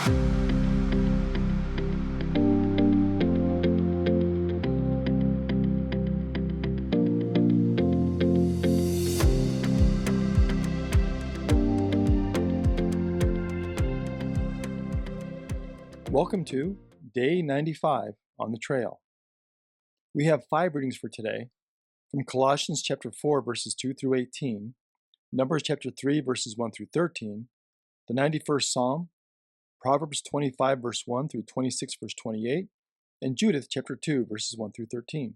Welcome to Day 95 on the Trail. We have 5 readings for today from Colossians chapter 4 verses 2 through 18, Numbers chapter 3 verses 1 through 13, the 91st Psalm, Proverbs 25 verse 1 through 26 verse 28, and Judith chapter 2 verses 1 through 13.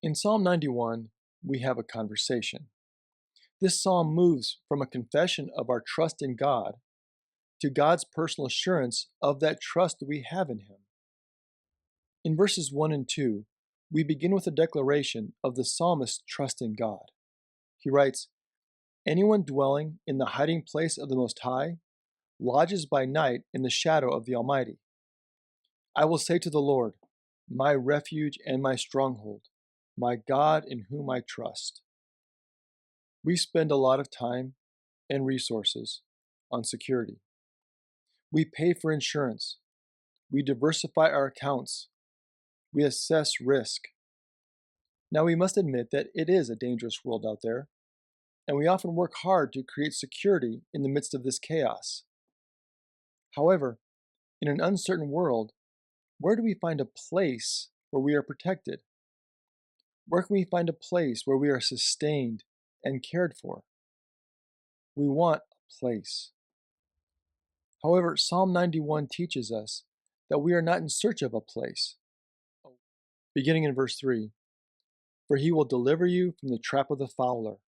In Psalm 91, we have a conversation. This psalm moves from a confession of our trust in God to God's personal assurance of that trust that we have in Him. In verses 1 and 2, we begin with a declaration of the psalmist's trust in God. He writes, "Anyone dwelling in the hiding place of the Most High lodges by night in the shadow of the Almighty. I will say to the Lord, my refuge and my stronghold, my God in whom I trust." We spend a lot of time and resources on security. We pay for insurance. We diversify our accounts. We assess risk. Now, we must admit that it is a dangerous world out there, and we often work hard to create security in the midst of this chaos. However, in an uncertain world, where do we find a place where we are protected? Where can we find a place where we are sustained and cared for? We want a place. However, Psalm 91 teaches us that we are not in search of a place. Beginning in verse 3, "For he will deliver you from the trap of the fowler,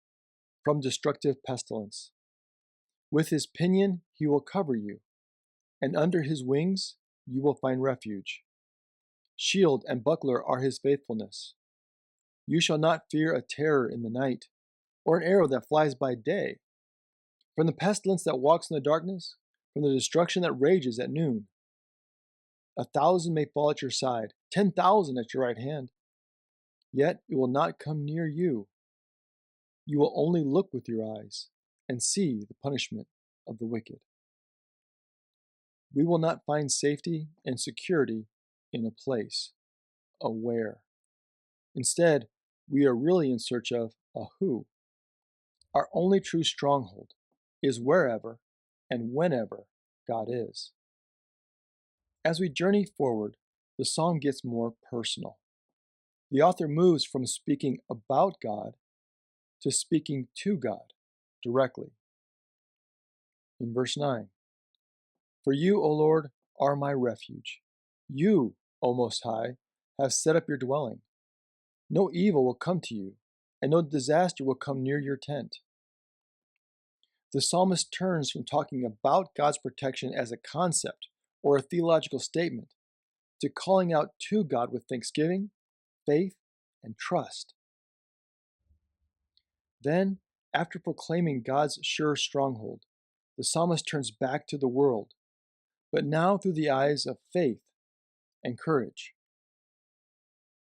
from destructive pestilence. With his pinion he will cover you, and under his wings you will find refuge. Shield and buckler are his faithfulness. You shall not fear a terror in the night, or an arrow that flies by day, from the pestilence that walks in the darkness, from the destruction that rages at noon. 1,000 may fall at your side, 10,000 at your right hand, yet it will not come near you. You will only look with your eyes and see the punishment of the wicked." We will not find safety and security in a place, a where. Instead, we are really in search of a who. Our only true stronghold is wherever and whenever God is. As we journey forward, the psalm gets more personal. The author moves from speaking about God to speaking to God directly. In verse 9, "For you, O Lord, are my refuge. You, O Most High, have set up your dwelling. No evil will come to you, and no disaster will come near your tent." The psalmist turns from talking about God's protection as a concept or a theological statement to calling out to God with thanksgiving, faith, and trust. Then, after proclaiming God's sure stronghold, the psalmist turns back to the world, but now through the eyes of faith and courage.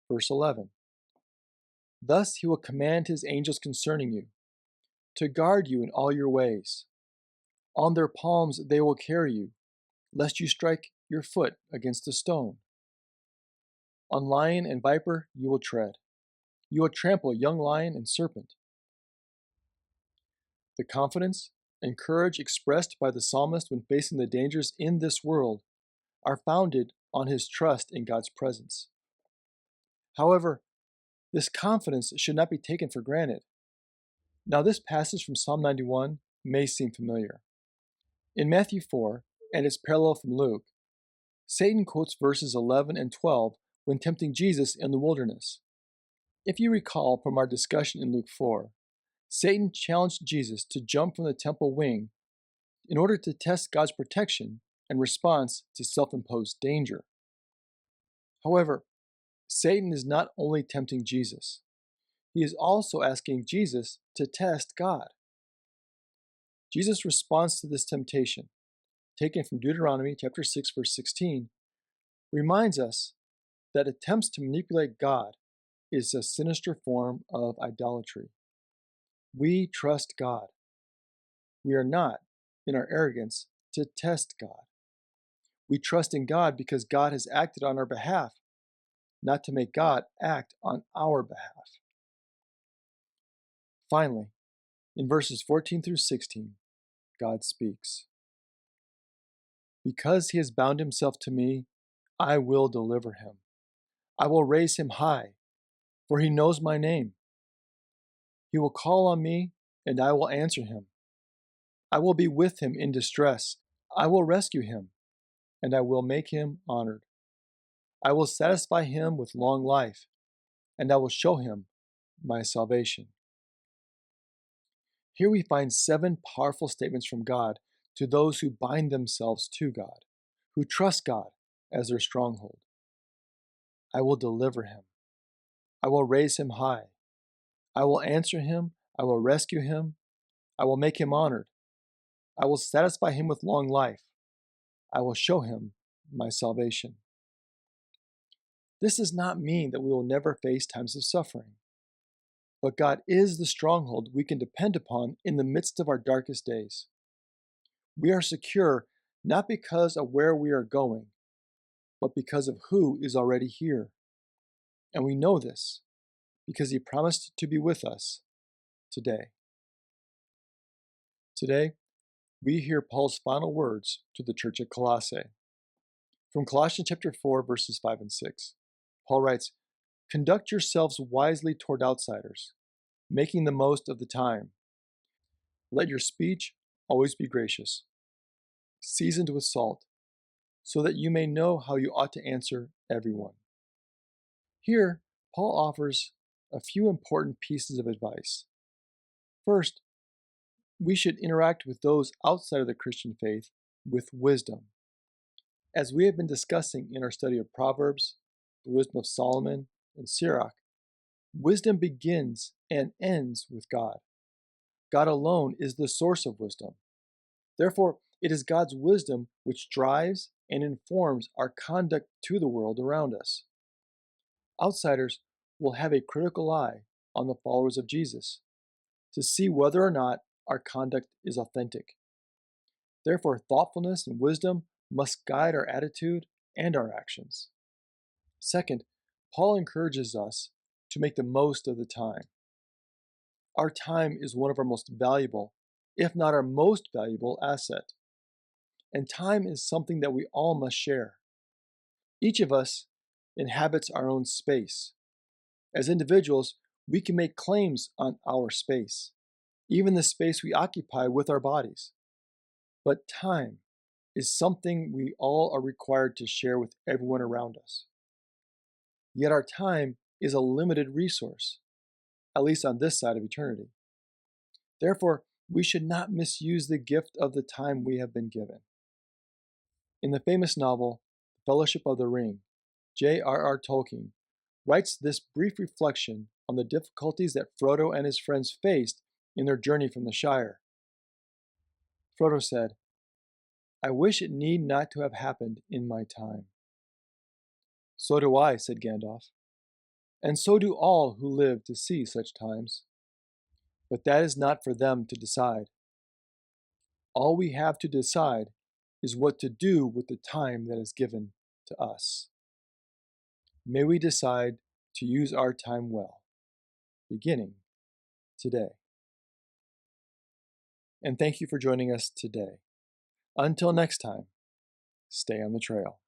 Verse 11, "Thus he will command his angels concerning you, to guard you in all your ways. On their palms they will carry you, lest you strike your foot against a stone. On lion and viper you will tread. You will trample young lion and serpent." The confidence and courage expressed by the psalmist when facing the dangers in this world are founded on his trust in God's presence. However, this confidence should not be taken for granted. Now, this passage from Psalm 91 may seem familiar. In Matthew 4, and its parallel from Luke, Satan quotes verses 11 and 12 when tempting Jesus in the wilderness. If you recall from our discussion in Luke 4, Satan challenged Jesus to jump from the temple wing in order to test God's protection and response to self-imposed danger. However, Satan is not only tempting Jesus, he is also asking Jesus to test God. Jesus' response to this temptation, taken from Deuteronomy chapter 6, verse 16, reminds us that attempts to manipulate God is a sinister form of idolatry. We trust God. We are not in our arrogance to test God. We trust in God because God has acted on our behalf, not to make God act on our behalf. Finally, in verses 14 through 16, God speaks. Because he has bound himself to me, I will deliver him. I will raise him high, for he knows my name. He will call on me, and I will answer him. I will be with him in distress. I will rescue him, and I will make him honored. I will satisfy him with long life, and I will show him my salvation. Here we find 7 powerful statements from God to those who bind themselves to God, who trust God as their stronghold. I will deliver him. I will raise him high. I will answer him. I will rescue him. I will make him honored. I will satisfy him with long life. I will show him my salvation. This does not mean that we will never face times of suffering. But God is the stronghold we can depend upon in the midst of our darkest days. We are secure not because of where we are going, but because of who is already here. And we know this because he promised to be with us today. Today, we hear Paul's final words to the church at Colossae. From Colossians chapter 4, verses 5 and 6, Paul writes, "Conduct yourselves wisely toward outsiders, making the most of the time. Let your speech always be gracious, seasoned with salt, so that you may know how you ought to answer everyone." Here, Paul offers a few important pieces of advice. First, we should interact with those outside of the Christian faith with wisdom. As we have been discussing in our study of Proverbs, the wisdom of Solomon, and Sirach, wisdom begins and ends with God. God alone is the source of wisdom. Therefore, it is God's wisdom which drives and informs our conduct to the world around us. Outsiders will have a critical eye on the followers of Jesus to see whether or not our conduct is authentic. Therefore, thoughtfulness and wisdom must guide our attitude and our actions. Second, Paul encourages us to make the most of the time. Our time is one of our most valuable, if not our most valuable, asset. And time is something that we all must share. Each of us inhabits our own space. As individuals, we can make claims on our space, even the space we occupy with our bodies. But time is something we all are required to share with everyone around us. Yet our time is a limited resource, at least on this side of eternity. Therefore, we should not misuse the gift of the time we have been given. In the famous novel, Fellowship of the Ring, J.R.R. Tolkien writes this brief reflection on the difficulties that Frodo and his friends faced in their journey from the Shire. Frodo said, "I wish it need not to have happened in my time." "So do I," said Gandalf, "and so do all who live to see such times. But that is not for them to decide. All we have to decide is what to do with the time that is given to us. May we decide to use our time well, beginning today." And thank you for joining us today. Until next time, stay on the trail.